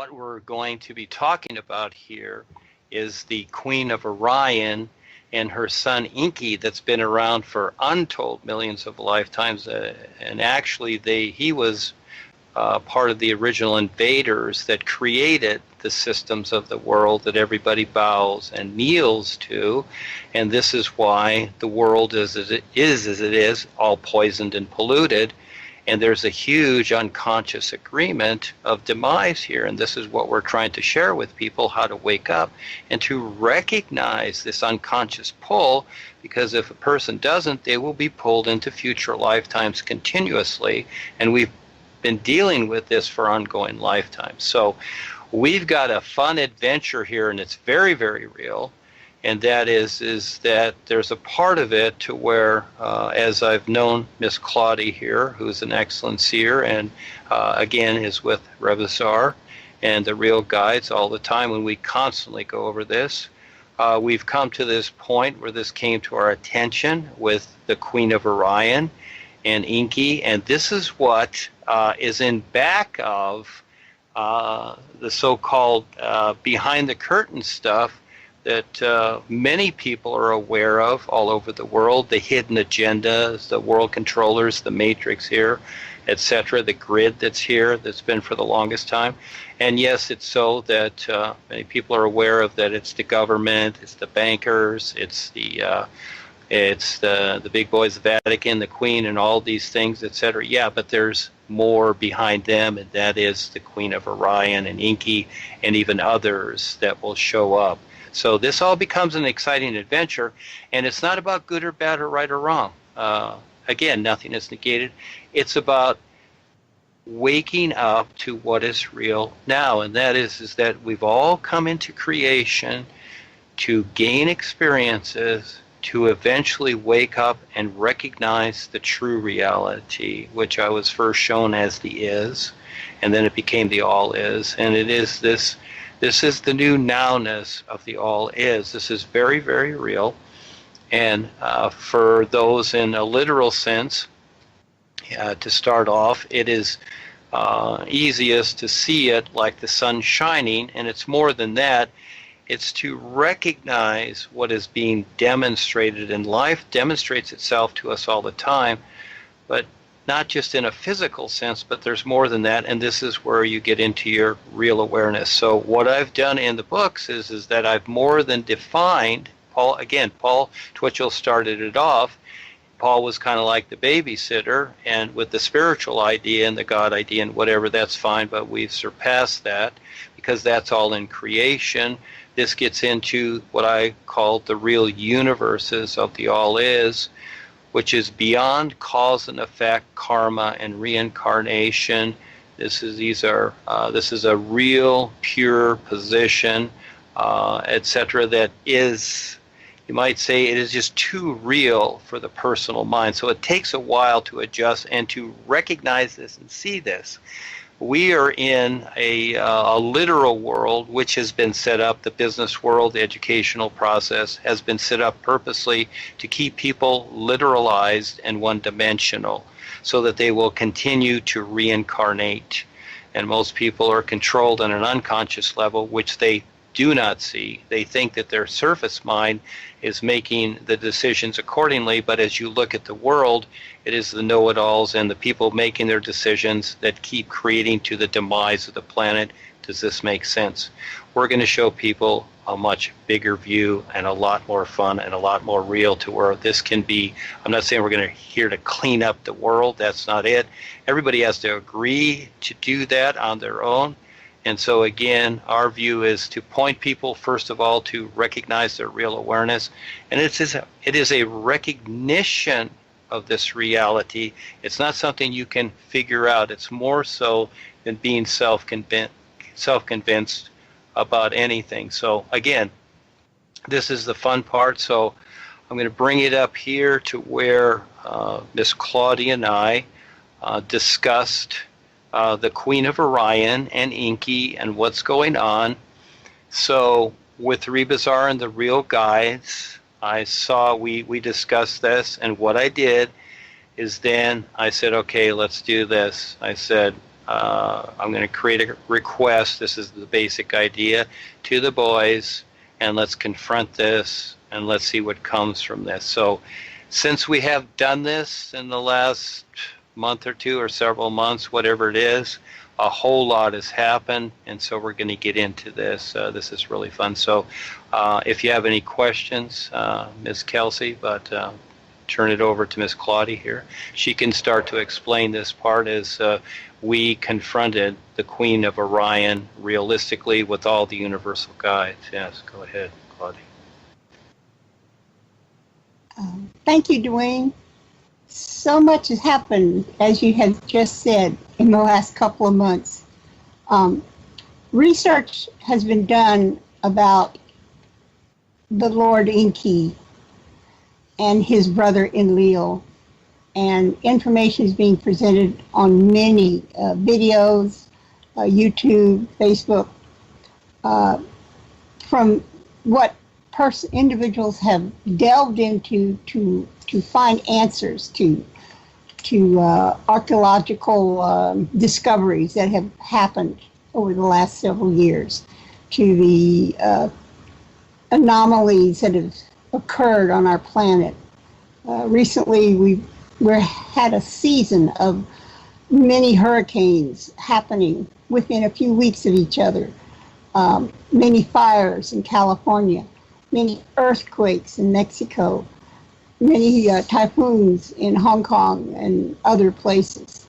what we're going to be talking about here is the Queen of Orion and her son Inky that's been around for untold millions of lifetimes. And actually, he was part of the original Invaders that created the systems of the world that everybody bows and kneels to. And this is why the world is as it is, all poisoned and polluted. And there's a huge unconscious agreement of demise here. And this is what we're trying to share with people, how to wake up and to recognize this unconscious pull, because if a person doesn't, they will be pulled into future lifetimes continuously. And we've been dealing with this for ongoing lifetimes. So we've got a fun adventure here, and it's very, very real. And that is that there's a part of it to where, as I've known Miss Claudia here, who's an excellent seer, and again is with Revizar and the Real Guides all the time, when we constantly go over this, we've come to this point where this came to our attention with the Queen of Orion and Inky, and this is what is in back of the so-called behind the curtain stuff that many people are aware of all over the world, the hidden agendas, the world controllers, the matrix here, etc., the grid that's here, that's been for the longest time. And yes, it's so that many people are aware of that. It's the government, it's the bankers, it's the big boys, the Vatican, the Queen, and all these things, etc. Yeah, but there's more behind them, and that is the Queen of Orion and Inky and even others that will show up. So this all becomes an exciting adventure, and it's not about good or bad or right or wrong. Again, nothing is negated. It's about waking up to what is real now, and that is that we've all come into creation to gain experiences, to eventually wake up and recognize the true reality, which I was first shown as the is, and then it became the all is, and it is this. This is the new nowness of the all is. This is very, very real. And for those in a literal sense, to start off, it is easiest to see it like the sun shining, and it's more than that. It's to recognize what is being demonstrated, and life demonstrates itself to us all the time, but not just in a physical sense, but there's more than that, and this is where you get into your real awareness. So what I've done in the books is that I've more than defined, Paul Twitchell started it off. Paul was kind of like the babysitter, and with the spiritual idea and the God idea and whatever, that's fine, but we've surpassed that because that's all in creation. This gets into what I call the real universes of the all is, which is beyond cause and effect, karma and reincarnation. This is a real pure position, etc. That is, you might say, it is just too real for the personal mind. So it takes a while to adjust and to recognize this and see this. We are in a literal world which has been set up, the business world, the educational process has been set up purposely to keep people literalized and one-dimensional so that they will continue to reincarnate. And most people are controlled on an unconscious level, which they do not see. They think that their surface mind is making the decisions accordingly, but as you look at the world, it is the know-it-alls and the people making their decisions that keep creating to the demise of the planet. Does this make sense? We're going to show people a much bigger view and a lot more fun and a lot more real to where this can be. I'm not saying we're going to here to clean up the world. That's not it. Everybody has to agree to do that on their own. And so again, our view is to point people, first of all, to recognize their real awareness. And it is a recognition of this reality. It's not something you can figure out. It's more so than being self-convinced about anything. So again, this is the fun part. So I'm going to bring it up here to where Miss Claudia and I discussed the Queen of Orion and Inky and what's going on. So with Rebazar and the Real Guides, I saw we discussed this, and what I did is then I said, okay, let's do this. I said, I'm going to create a request. This is the basic idea to the boys, and let's confront this, and let's see what comes from this. So since we have done this in the last month or two or several months, whatever it is, a whole lot has happened, and so we're going to get into this. This is really fun. So if you have any questions, Ms. Kelsey, but turn it over to Ms. Claudia here. She can start to explain this part as we confronted the Queen of Orion realistically with all the universal guides. Yes, go ahead, Claudia. Thank you, Dwayne. So much has happened, as you had just said, in the last couple of months. Research has been done about the Lord Enki and his brother Enlil, and information is being presented on many videos, YouTube, Facebook, from what individuals have delved into to find answers to archaeological discoveries that have happened over the last several years, to the anomalies that have occurred on our planet. Recently, we had a season of many hurricanes happening within a few weeks of each other, many fires in California, many earthquakes in Mexico, many typhoons in Hong Kong and other places.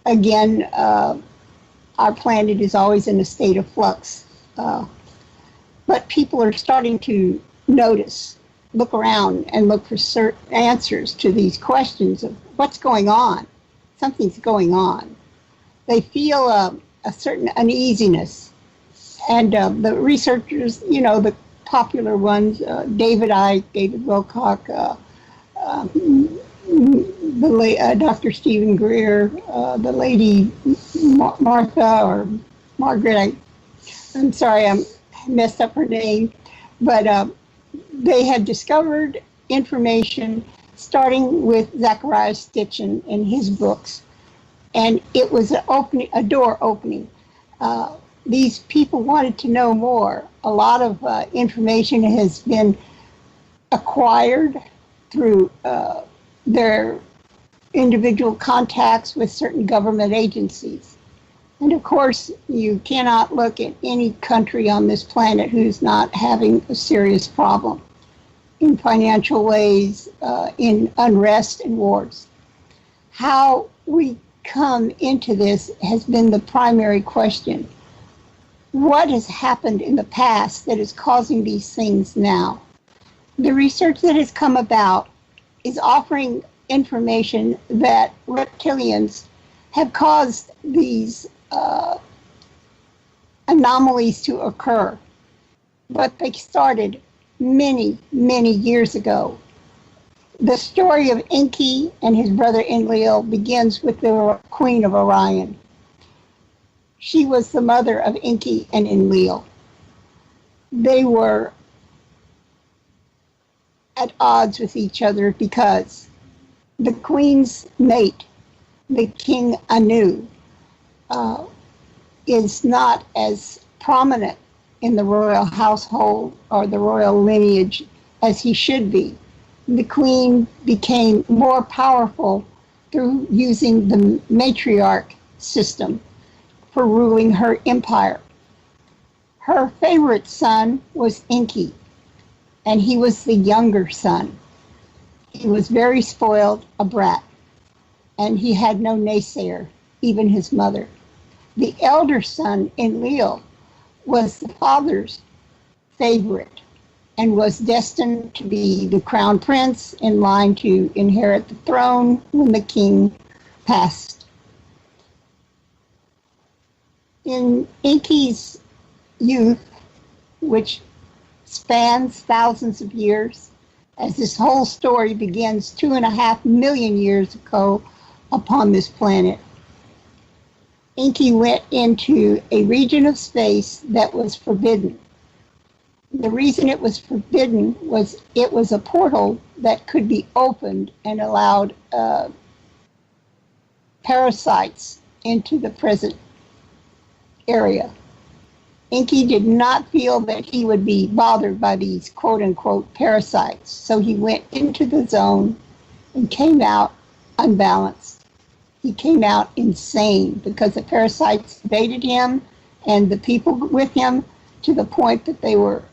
Again, our planet is always in a state of flux, but people are starting to notice, look around, and look for certain answers to these questions of what's going on. Something's going on. They feel a certain uneasiness, and the researchers, the popular ones, David Icke, David Wilcock, Dr. Stephen Greer, the lady Martha or Margaret, I'm sorry, I messed up her name, but they had discovered information starting with Zachariah Stitchin in his books, and it was a door opening. These people wanted to know more. A lot of information has been acquired through their individual contacts with certain government agencies. And of course, you cannot look at any country on this planet who's not having a serious problem in financial ways, in unrest and wars. How we come into this has been the primary question. What has happened in the past that is causing these things now? The research that has come about is offering information that reptilians have caused these anomalies to occur. But they started many, many years ago. The story of Enki and his brother Enlil begins with the Queen of Orion. She was the mother of Enki and Enlil. They were at odds with each other because the queen's mate, the king Anu, is not as prominent in the royal household or the royal lineage as he should be. The queen became more powerful through using the matriarch system for ruling her empire. Her favorite son was Enki, and he was the younger son. He was very spoiled, a brat, and he had no naysayer, even his mother. The elder son, Enlil, was the father's favorite and was destined to be the crown prince in line to inherit the throne when the king passed. In Enki's youth, which spans thousands of years, as this whole story begins 2.5 million years ago upon this planet, Enki went into a region of space that was forbidden. The reason it was forbidden was it was a portal that could be opened and allowed parasites into the present area. Enki did not feel that he would be bothered by these quote-unquote parasites, so he went into the zone and came out unbalanced. He came out insane because the parasites invaded him and the people with him to the point that they were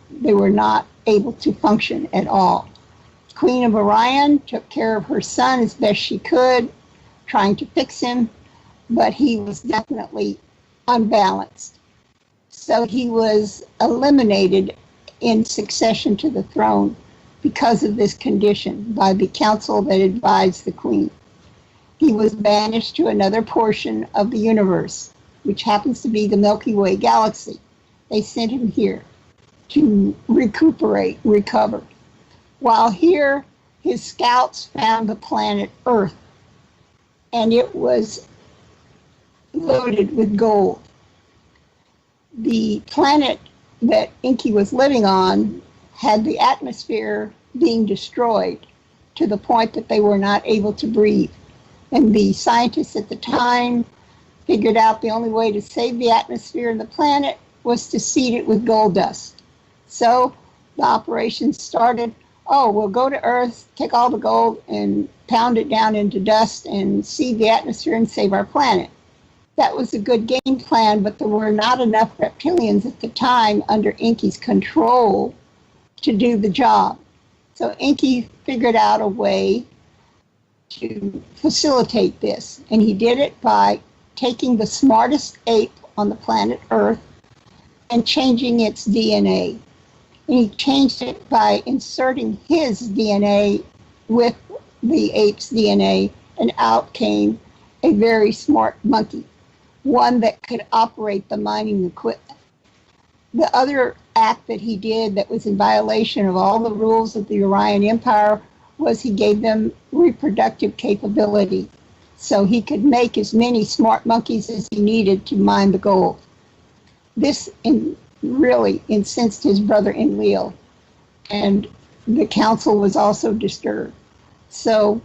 not able to function at all. Queen of Orion took care of her son as best she could, trying to fix him, but he was definitely unbalanced. So he was eliminated in succession to the throne because of this condition by the council that advised the queen. He was banished to another portion of the universe, which happens to be the Milky Way galaxy. They sent him here to recuperate, recover. While here, his scouts found the planet Earth, and it was loaded with gold. The planet that Enki was living on had the atmosphere being destroyed to the point that they were not able to breathe. And the scientists at the time figured out the only way to save the atmosphere and the planet was to seed it with gold dust. So the operation started, we'll go to Earth, take all the gold and pound it down into dust and seed the atmosphere and save our planet. That was a good game plan, but there were not enough reptilians at the time under Enki's control to do the job. So Enki figured out a way to facilitate this, and he did it by taking the smartest ape on the planet Earth and changing its DNA. And he changed it by inserting his DNA with the ape's DNA, and out came a very smart monkey, one that could operate the mining equipment. The other act that he did that was in violation of all the rules of the Orion Empire was he gave them reproductive capability, so he could make as many smart monkeys as he needed to mine the gold. This really incensed his brother Enlil, and the council was also disturbed. So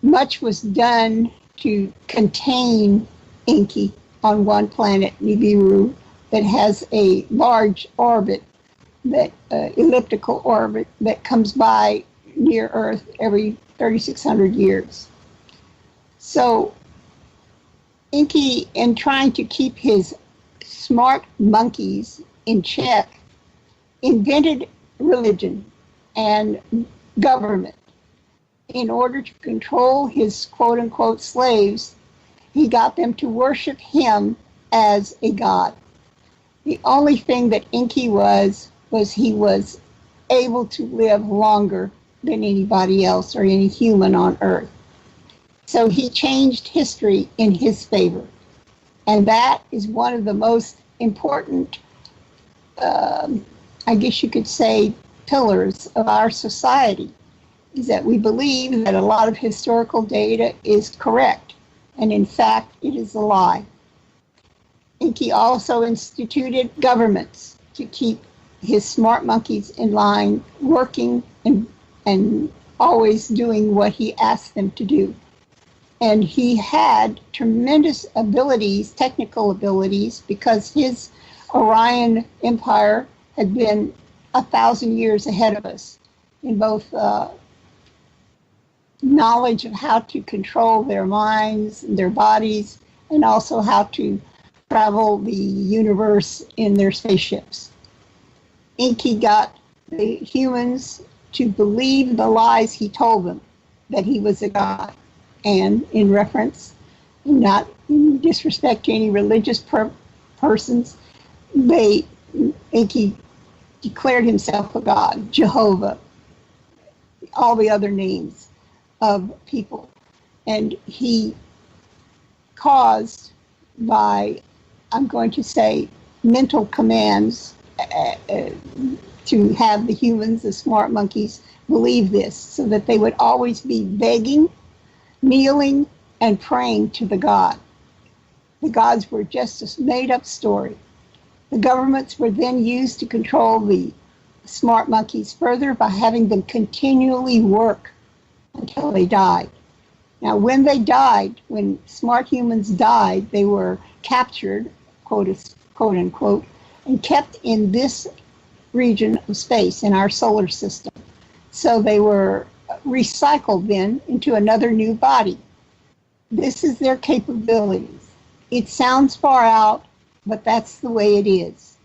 much was done to contain Enki on one planet, Nibiru, that has a large orbit, that elliptical orbit that comes by near Earth every 3,600 years. So Enki, in trying to keep his smart monkeys in check, invented religion and government. In order to control his quote-unquote slaves, he got them to worship him as a god. The only thing that Enki was he was able to live longer than anybody else or any human on Earth. So he changed history in his favor. And that is one of the most important, I guess you could say, pillars of our society, is that we believe that a lot of historical data is correct. And in fact, it is a lie. Enki also instituted governments to keep his smart monkeys in line, working and always doing what he asked them to do. And he had tremendous abilities, technical abilities, because his Orion Empire had been 1,000 years ahead of us in both knowledge of how to control their minds, their bodies, and also how to travel the universe in their spaceships. Enki got the humans to believe the lies he told them, that he was a god. And in reference, not in disrespect to any religious persons, Enki declared himself a god, Jehovah, all the other names of people. And he caused by, I'm going to say, mental commands to have the humans, the smart monkeys, believe this, so that they would always be begging, kneeling, and praying to the god. The gods were just a made-up story. The governments were then used to control the smart monkeys further by having them continually work until they died. Now, when they died, when smart humans died, they were captured, quote quote unquote, and kept in this region of space in our solar system. So they were recycled then into another new body. This is their capabilities. It sounds far out, but that's the way it is.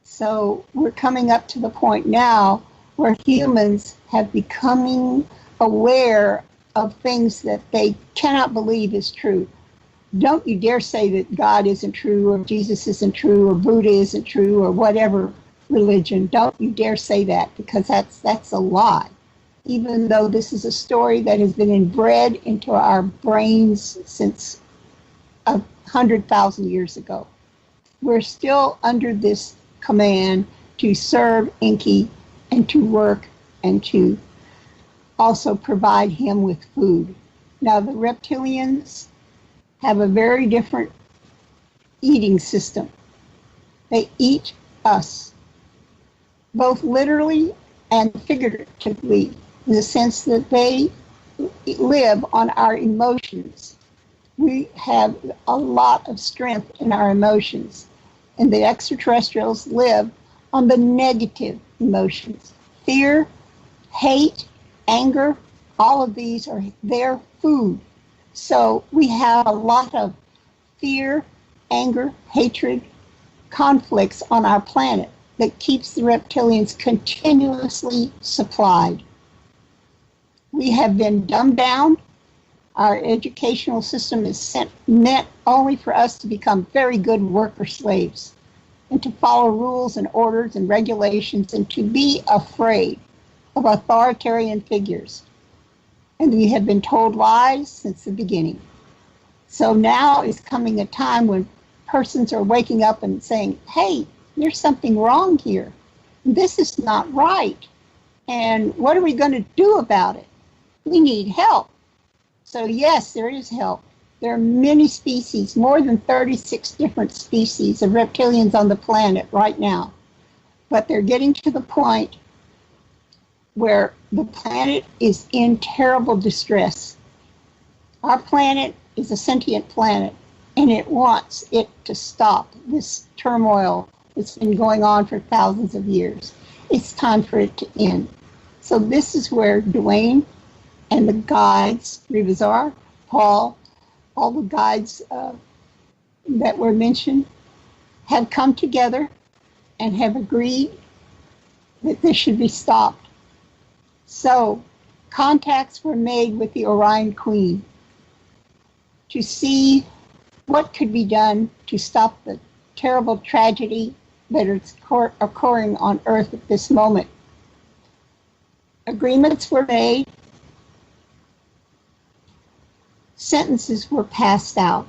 So we're coming up to the point now where humans have becoming aware of things that they cannot believe is true. Don't you dare say that God isn't true, or Jesus isn't true, or Buddha isn't true, or whatever religion. Don't you dare say that, because that's a lie. Even though this is a story that has been inbred into our brains since 100,000 years ago. We're still under this command to serve Enki and to work and to also provide him with food. Now, the reptilians have a very different eating system. They eat us, both literally and figuratively, in the sense that they live on our emotions. We have a lot of strength in our emotions, and the extraterrestrials live on the negative emotions. Fear, hate, anger, all of these are their food. So we have a lot of fear, anger, hatred, conflicts on our planet that keeps the reptilians continuously supplied. We have been dumbed down. Our educational system is meant only for us to become very good worker slaves and to follow rules and orders and regulations and to be afraid of authoritarian figures. And we have been told lies since the beginning. So now is coming a time when persons are waking up and saying, hey, there's something wrong here. This is not right. And what are we going to do about it? We need help. So yes, there is help. There are many species, more than 36 different species of reptilians on the planet right now. But they're getting to the point where the planet is in terrible distress. Our planet is a sentient planet, and it wants it to stop this turmoil that's been going on for thousands of years. It's time for it to end. So this is where Dwayne and the guides, Rivazar, Paul, all the guides that were mentioned, have come together and have agreed that this should be stopped. So contacts were made with the Orion Queen to see what could be done to stop the terrible tragedy that is occurring on Earth at this moment. Agreements were made. Sentences were passed out.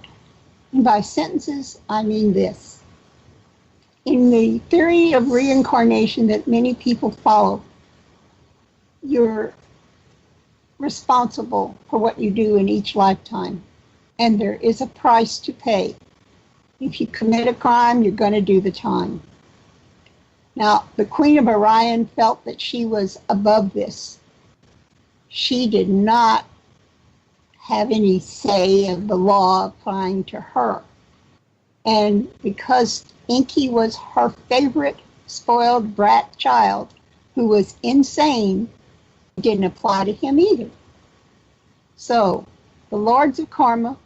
And by sentences, I mean this. In the theory of reincarnation that many people follow, you're responsible for what you do in each lifetime, and there is a price to pay. If you commit a crime, you're going to do the time. Now, the Queen of Orion felt that she was above this. She did not have any say of the law applying to her. And because Enki was her favorite spoiled brat child who was insane, it didn't apply to him either. So the Lords of Karma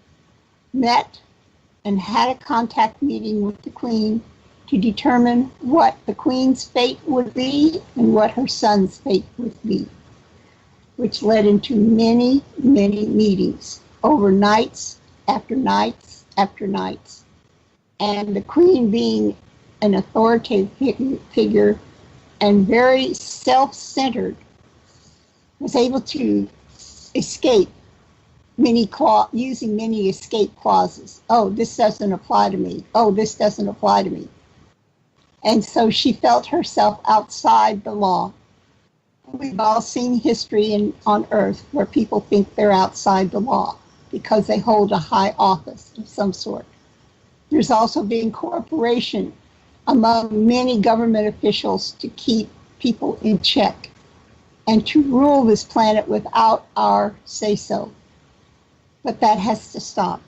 met and had a contact meeting with the Queen to determine what the Queen's fate would be and what her son's fate would be, which led into many, many meetings over nights after nights after nights. And the Queen, being an authoritative figure and very self-centered, was able to escape using many escape clauses. Oh, this doesn't apply to me. Oh, this doesn't apply to me. And so she felt herself outside the law. We've all seen history on Earth where people think they're outside the law because they hold a high office of some sort. There's also been cooperation among many government officials to keep people in check and to rule this planet without our say-so. But that has to stop.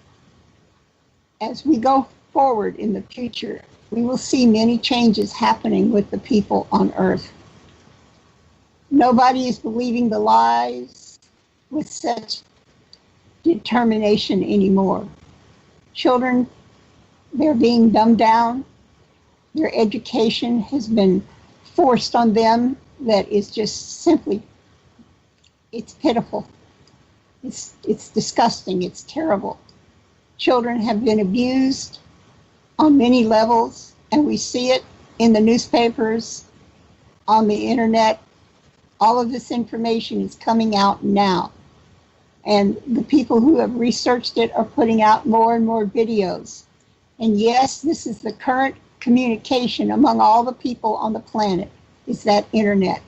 As we go forward in the future, we will see many changes happening with the people on Earth. Nobody is believing the lies with such determination anymore. Children, they're being dumbed down. Their education has been forced on them that is just simply, it's pitiful. It's disgusting. It's terrible. Children have been abused on many levels, and we see it in the newspapers, on the internet. All of this information is coming out now. And the people who have researched it are putting out more and more videos. And yes, this is the current communication among all the people on the planet, is that internet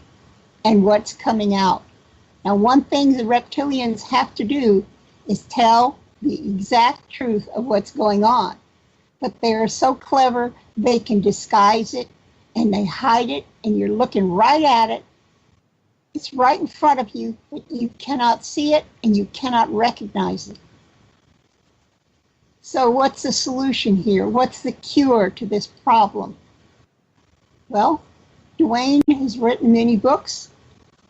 and what's coming out. Now, one thing the reptilians have to do is tell the exact truth of what's going on. But they are so clever, they can disguise it and they hide it, and you're looking right at it. It's right in front of you, but you cannot see it and you cannot recognize it. So what's the solution here? What's the cure to this problem? Well, Dwayne has written many books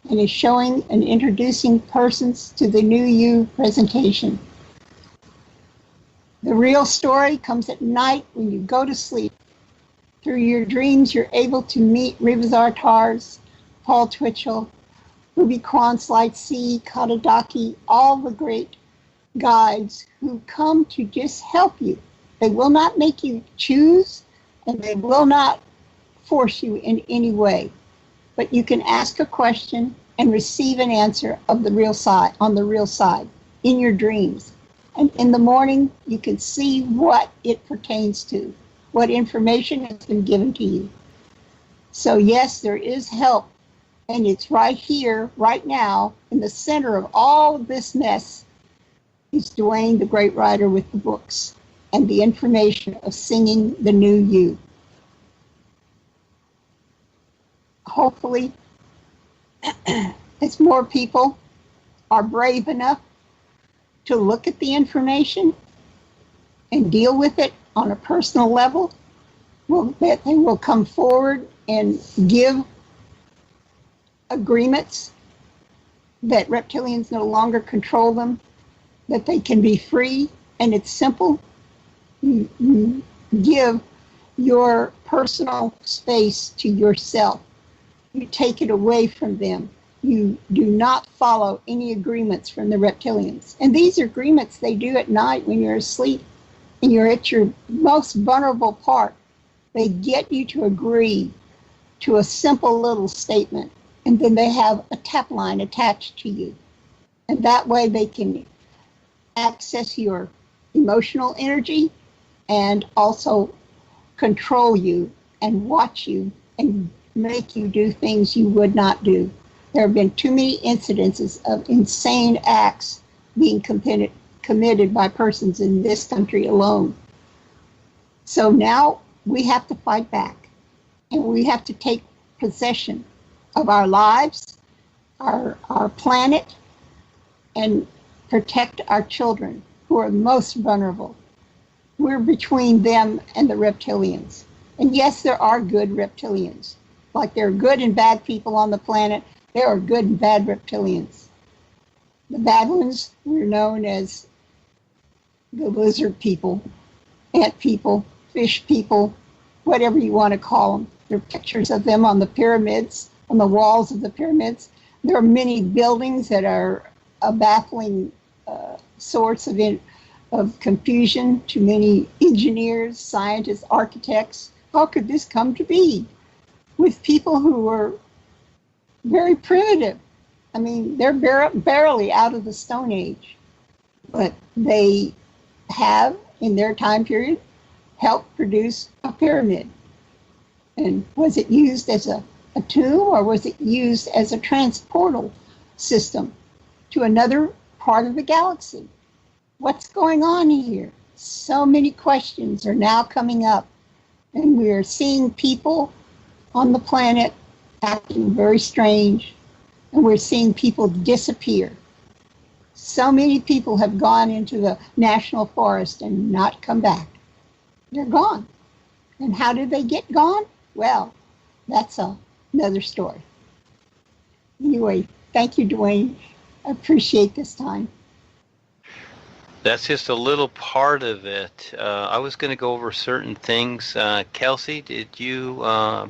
and is showing and introducing persons to the New You presentation. The real story comes at night when you go to sleep. Through your dreams, you're able to meet Rivazar Tars, Paul Twitchell, Ruby Kwan's Light Sea, Kadadaki, all the great guides who come to just help you. They will not make you choose, and they will not force you in any way. But you can ask a question and receive an answer of the real side, on the real side, in your dreams. And in the morning, you can see what it pertains to, what information has been given to you. So yes, there is help, and it's right here, right now, in the center of all of this mess is Dwayne, the great writer with the books and the information of singing the new you. Hopefully, as more people are brave enough to look at the information and deal with it on a personal level, that they will come forward and give agreements that reptilians no longer control them, that they can be free, and it's simple. You give your personal space to yourself. You take it away from them. You do not follow any agreements from the reptilians. And these agreements they do at night when you're asleep and you're at your most vulnerable part. They get you to agree to a simple little statement, and then they have a tap line attached to you. And that way they can access your emotional energy and also control you and watch you and make you do things you would not do. There have been too many incidences of insane acts being committed by persons in this country alone. So now we have to fight back, and we have to take possession of our lives, our planet, and protect our children who are most vulnerable. We're between them and the reptilians. And yes, there are good reptilians. Like there are good and bad people on the planet, there are good and bad reptilians. The bad ones were known as the lizard people, ant people, fish people, whatever you want to call them. There are pictures of them on the pyramids, on the walls of the pyramids. There are many buildings that are a baffling source of confusion to many engineers, scientists, architects. How could this come to be? With people who were very primitive. I mean, they're barely out of the Stone Age, but they have, in their time period, helped produce a pyramid. And was it used as a tomb, or was it used as a transportal system to another part of the galaxy? What's going on here? So many questions are now coming up, and we are seeing people on the planet acting very strange, and we're seeing people disappear. So many people have gone into the national forest and not come back. They're gone. And how did they get gone? Well, that's another story. Anyway, thank you, Dwayne. I appreciate this time. That's just a little part of it. I was going to go over certain things. Kelsey, did you,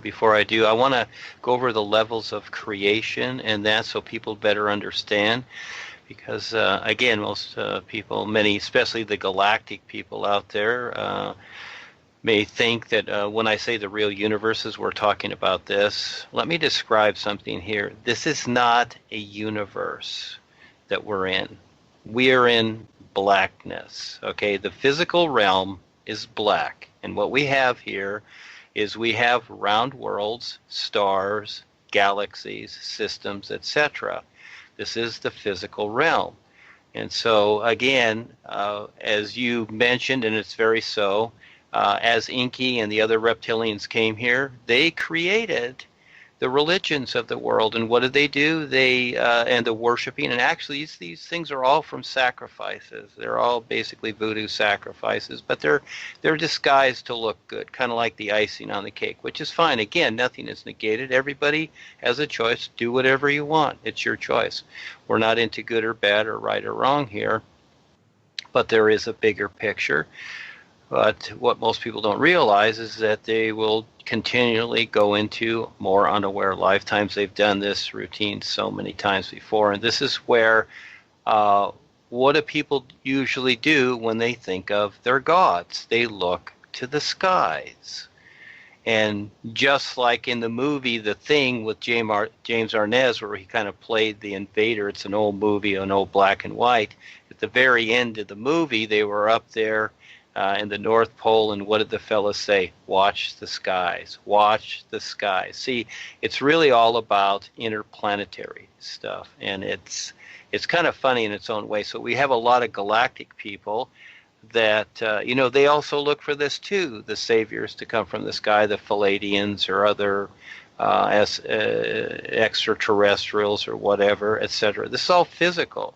before I do, I want to go over the levels of creation and that so people better understand. Because, again, most people, many, especially the galactic people out there, may think that when I say the real universes, we're talking about this. Let me describe something here. This is not a universe that we're in. We are in blackness. Okay, the physical realm is black, and what we have here is we have round worlds, stars, galaxies, systems, etc. This is the physical realm. And so again, as you mentioned, and it's very so, as Inky and the other reptilians came here, they created the religions of the world. And what did they do? They and the worshiping, and actually these things are all from sacrifices. They're all basically voodoo sacrifices, but they're disguised to look good, kind of like the icing on the cake, which is fine. Again, nothing is negated. Everybody has a choice. Do whatever you want. It's your choice. We're not into good or bad or right or wrong here, but there is a bigger picture. But what most people don't realize is that they will continually go into more unaware lifetimes. They've done this routine so many times before. And this is where, what do people usually do when they think of their gods? They look to the skies. And just like in the movie The Thing with James Arnaz, where he kind of played the invader, it's an old movie, an old black and white. At the very end of the movie, they were up there in the North Pole, and what did the fellas say? Watch the skies. Watch the skies. See, it's really all about interplanetary stuff, and it's kind of funny in its own way. So we have a lot of galactic people that, they also look for this too, the saviors to come from the sky, the Palladians or other extraterrestrials or whatever, etc. This is all physical.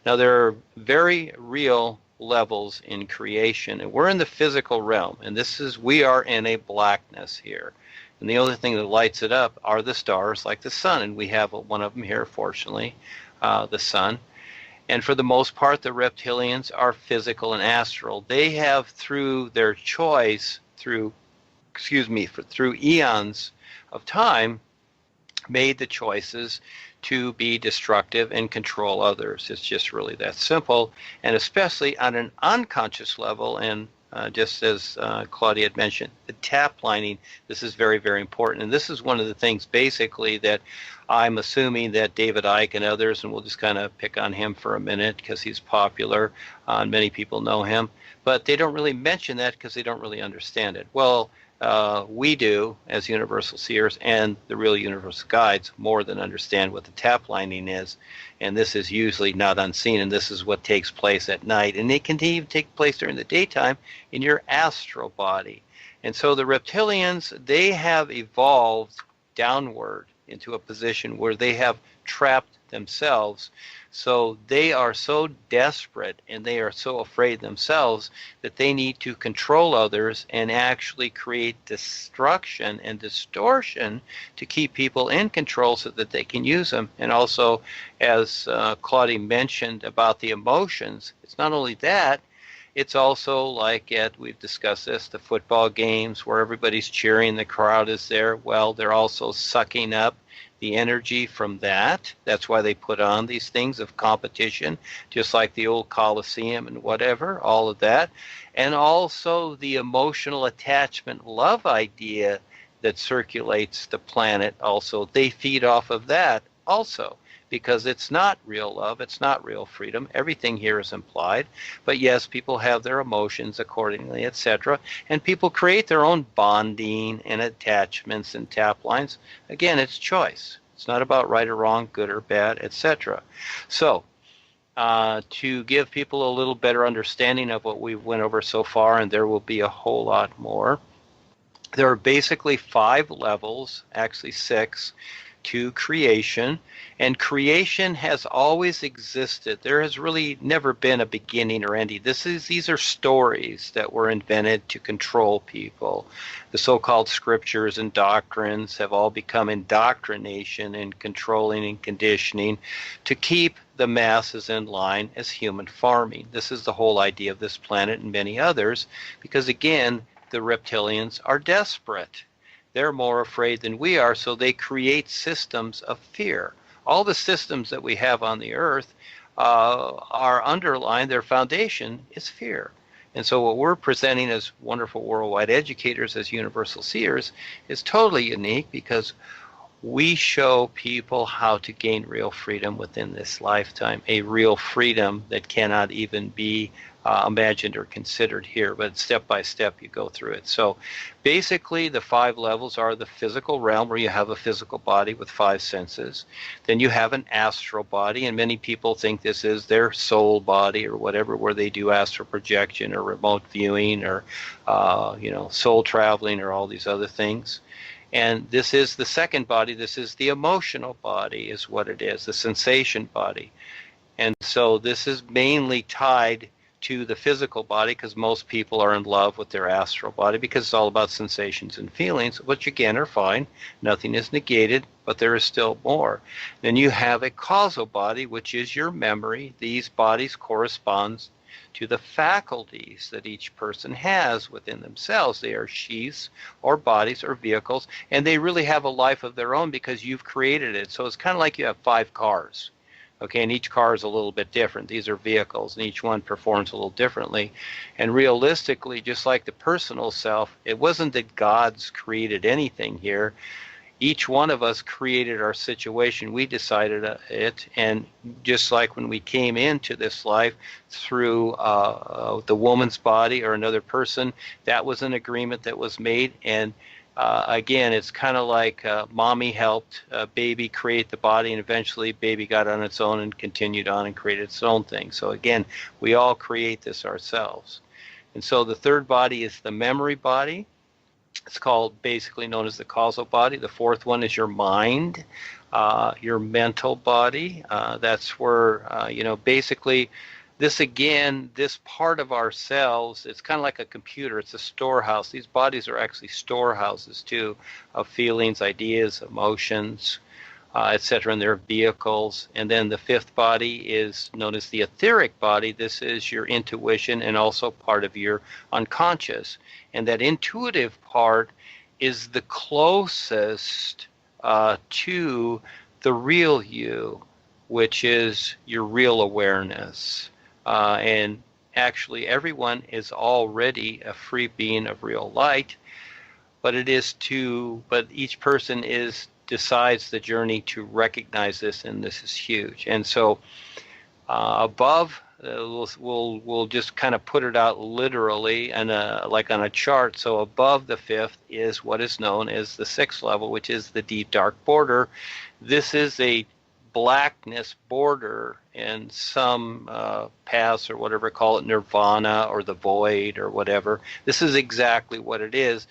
Now, there are very real levels in creation, and we're in the physical realm, and we are in a blackness here, and the only thing that lights it up are the stars like the sun, and we have one of them here, fortunately, the sun. And for the most part, the reptilians are physical and astral. They have, through their choice, through eons of time, made the choices to be destructive and control others. It's just really that simple, and especially on an unconscious level. And just as Claudia had mentioned, the tap lining, this is very, very important. And this is one of the things basically that I'm assuming that David Icke and others, and we'll just kind of pick on him for a minute because he's popular and many people know him, but they don't really mention that because they don't really understand it. Well, we do, as universal seers and the real universal guides, more than understand what the tap lining is. And this is usually not unseen, and this is what takes place at night. And it can even take place during the daytime in your astral body. And so the reptilians, they have evolved downward into a position where they have trapped themselves. So they are so desperate and they are so afraid themselves that they need to control others and actually create destruction and distortion to keep people in control so that they can use them. And also, as Claudia mentioned about the emotions, it's not only that, it's also like we've discussed this, the football games where everybody's cheering, the crowd is there. Well, they're also sucking up the energy from that. That's why they put on these things of competition, just like the old Colosseum and whatever, all of that. And also the emotional attachment love idea that circulates the planet also. They feed off of that also, because it's not real love, it's not real freedom. Everything here is implied. But yes, people have their emotions accordingly, etc. And people create their own bonding and attachments and tap lines. Again, it's choice. It's not about right or wrong, good or bad, etc. So, to give people a little better understanding of what we've went over so far, and there will be a whole lot more, there are basically 5 levels, actually 6, to creation, and creation has always existed. There has really never been a beginning or ending. These are stories that were invented to control people. The so-called scriptures and doctrines have all become indoctrination and controlling and conditioning to keep the masses in line as human farming. This is the whole idea of this planet and many others, because again, the reptilians are desperate. They're more afraid than we are, so they create systems of fear. All the systems that we have on the earth are underlined, their foundation is fear. And so what we're presenting as wonderful worldwide educators, as universal seers, is totally unique because we show people how to gain real freedom within this lifetime, a real freedom that cannot even be imagined or considered here, but step by step you go through it. So basically the 5 levels are the physical realm, where you have a physical body with 5 senses. Then you have an astral body, and many people think this is their soul body or whatever, where they do astral projection or remote viewing or soul traveling or all these other things. And this is the second body. This is the emotional body, is what it is, the sensation body. And so this is mainly tied to the physical body, because most people are in love with their astral body because it's all about sensations and feelings, which again are fine. Nothing is negated, but there is still more. Then you have a causal body, which is your memory. These bodies correspond to the faculties that each person has within themselves. They are sheaths or bodies or vehicles, and they really have a life of their own because you've created it. So it's kind of like you have 5 cars. Okay, and each car is a little bit different. These are vehicles, and each one performs a little differently. And realistically, just like the personal self, it wasn't that God's created anything here. Each one of us created our situation. We decided it, and just like when we came into this life through the woman's body or another person, that was an agreement that was made. And again, it's kind of like mommy helped baby create the body, and eventually baby got on its own and continued on and created its own thing. So again, we all create this ourselves. And so the third body is the memory body. It's called, basically known as the causal body. The fourth one is your mind, your mental body. That's where, basically this, again, this part of ourselves, it's kind of like a computer. It's a storehouse. These bodies are actually storehouses, too, of feelings, ideas, emotions, etc., and they're vehicles. And then the fifth body is known as the etheric body. This is your intuition and also part of your unconscious. And that intuitive part is the closest to the real you, which is your real awareness. And actually, everyone is already a free being of real light, but each person decides the journey to recognize this, and this is huge. And so, above, we'll just kind of put it out literally, and like on a chart. So above the fifth is what is known as the sixth level, which is the deep dark border. This is a blackness border, and some paths or whatever call it nirvana or the void or whatever. This is exactly what it is.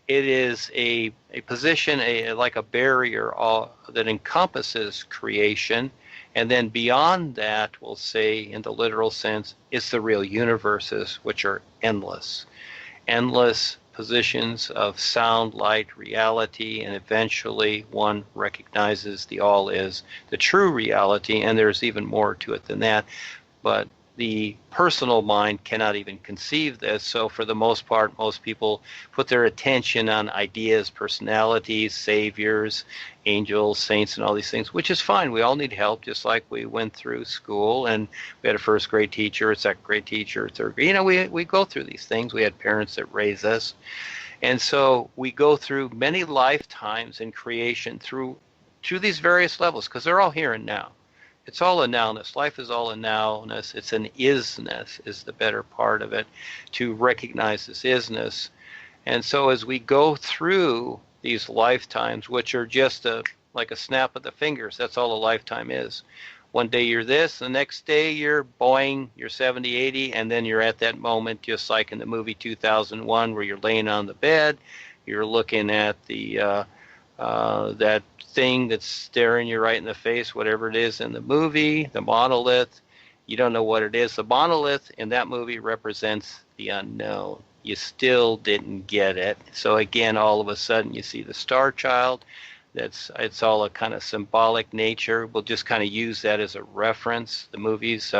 It is a position, like a barrier that encompasses creation, and then beyond that, we'll say in the literal sense, is the real universes, which are endless. Endless positions of sound, light, reality, and eventually one recognizes the all is the true reality, and there's even more to it than that. But the personal mind cannot even conceive this. So for the most part, most people put their attention on ideas, personalities, saviors, angels, saints, and all these things, which is fine. We all need help, just like we went through school and we had a first grade teacher, a second grade teacher, third grade. We go through these things. We had parents that raise us. And so we go through many lifetimes in creation through these various levels, because they're all here and now. It's all a nowness. Life is all a nowness. It's an isness is the better part of it, to recognize this isness. And so as we go through these lifetimes, which are just like a snap of the fingers, that's all a lifetime is. One day you're this, the next day you're boing, you're 70, 80, and then you're at that moment, just like in the movie 2001, where you're laying on the bed, you're looking at the that thing that's staring you right in the face, whatever it is in the movie, the monolith, you don't know what it is. The monolith in that movie represents the unknown. You still didn't get it. So again, all of a sudden you see the star child. It's all a kind of symbolic nature. We'll just kind of use that as a reference. The movies,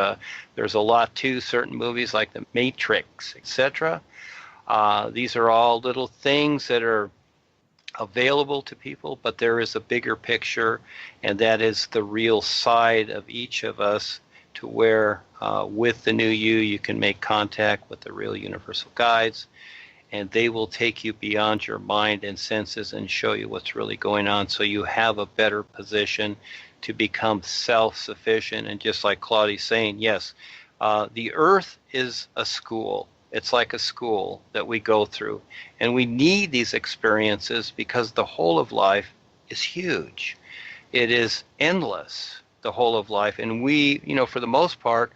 there's a lot to certain movies like The Matrix, etc. These are all little things that are available to people, but there is a bigger picture, and that is the real side of each of us, to where with the new you can make contact with the real universal guides, and they will take you beyond your mind and senses and show you what's really going on, so you have a better position to become self-sufficient. And just like Claudia's saying, yes, the earth is a school. It's like a school that we go through, and we need these experiences because the whole of life is huge. It is endless, the whole of life. And we, for the most part,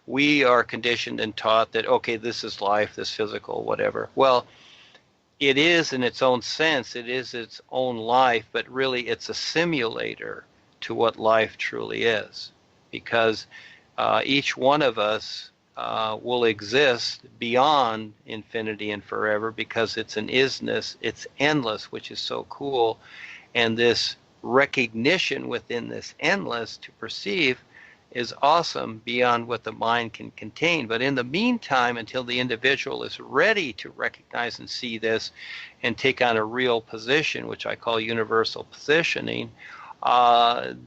we are conditioned and taught that, okay, this is life, this physical, whatever. Well, it is in its own sense, it is its own life, but really it's a simulator to what life truly is, because each one of us will exist beyond infinity and forever, because it's an isness, it's endless, which is so cool. And this recognition within this endless to perceive is awesome beyond what the mind can contain. But in the meantime, until the individual is ready to recognize and see this and take on a real position, which I call universal positioning,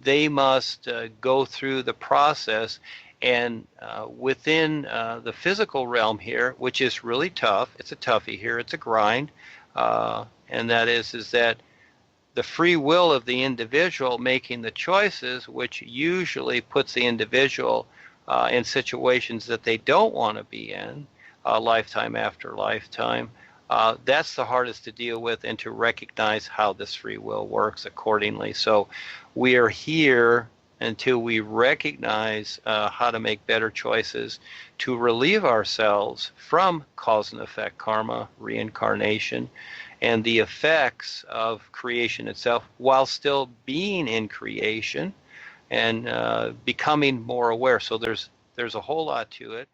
they must go through the process. And within the physical realm here, which is really tough, it's a toughie here, it's a grind, and that is that the free will of the individual making the choices, which usually puts the individual in situations that they don't want to be in, lifetime after lifetime, that's the hardest to deal with, and to recognize how this free will works accordingly. So we are here until we recognize how to make better choices to relieve ourselves from cause and effect karma, reincarnation, and the effects of creation itself, while still being in creation and becoming more aware. So there's a whole lot to it.